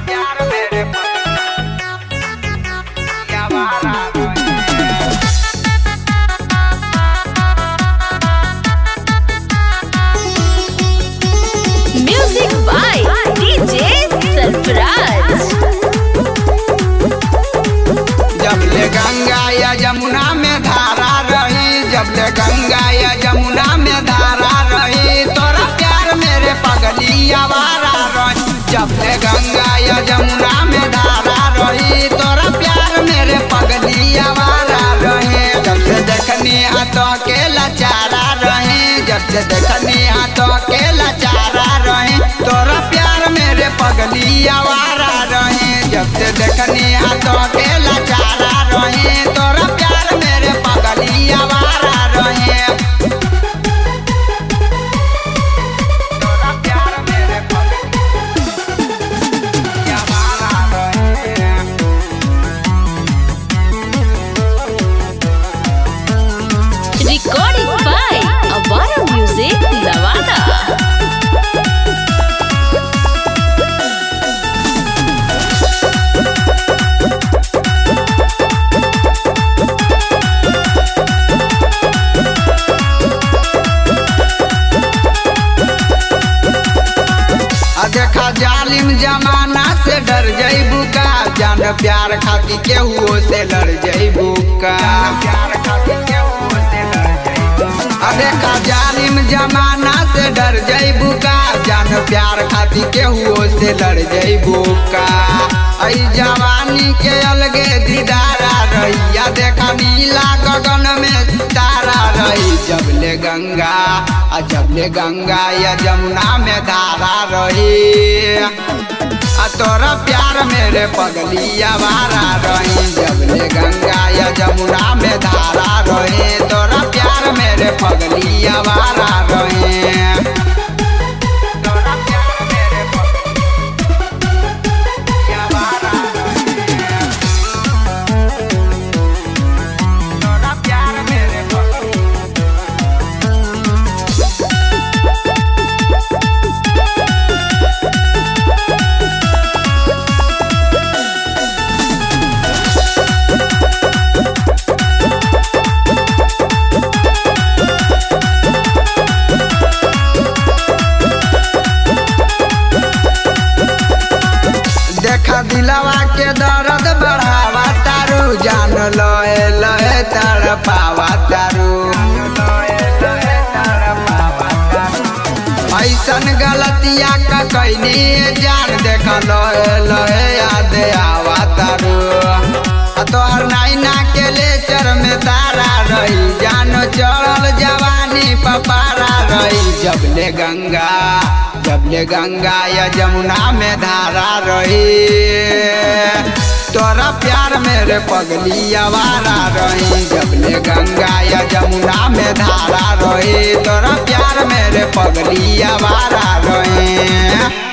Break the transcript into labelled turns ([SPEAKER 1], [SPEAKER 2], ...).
[SPEAKER 1] प्यार मेरे
[SPEAKER 2] music by DJ Sarfaraz.
[SPEAKER 1] जब ले गंगा या जमुना में धारा रही, जब ले गंगा या जमुना में धारा रही, तोरा प्यार मेरे पगली आवारा रही। जब ले गंगा या जमुना में धारा रही, तोरा प्यार मेरे पगली आवारा रही। जब से देखनी हाथों के लाचारा रही, जब से देखनी हाथों के लाचारा रही, तोरा प्यार मेरे पगली आवारा रही। जब से देखनी हाथों के लाचारा रही, तोरा प्यार मेरे पगली आवारा रही। तोरा प्यार मेरे पगली आवारा रही।
[SPEAKER 2] रिकॉर्डिंग बाय अवारा म्यूजिक नवादा। देखा
[SPEAKER 1] जालिम जमाना से डर जइबू का, जान प्यार खाती केहू से लड़ जइबू का। देखा जालिम जमाना से डर जइबू का, जान प्यार खाती केहू से लड़ जइबू का। आई जवानी के अलगे दीदारा रही, या देखा नीला गगन में तारा रही। जब ले गंगा जब ले गंगा या जमुना में धारा रही, तोरा प्यार मेरे पगली आवारा रही। जब ले गंगा या जमुना में धारा रही, तोरा प्यार मेरे पगली आवारा रही। देखा दिलवा के दर्द बढ़ावा तारू, जान लहे लहे तड़पावा तारू। ऐसन गलतिया का कैनी जान, देखा लहे लहे याद आवा तारू। तोहर नैना के लेचर में तारा रही, जान चढ़ल जवानी पपारा रही। जब ले गंगा या जमुना में धारा रही, तोरा प्यार मेरे पगली आवारा रही। जब ले गंगा या जमुना में धारा रही, तोरा प्यार मेरे पगली आवारा रही।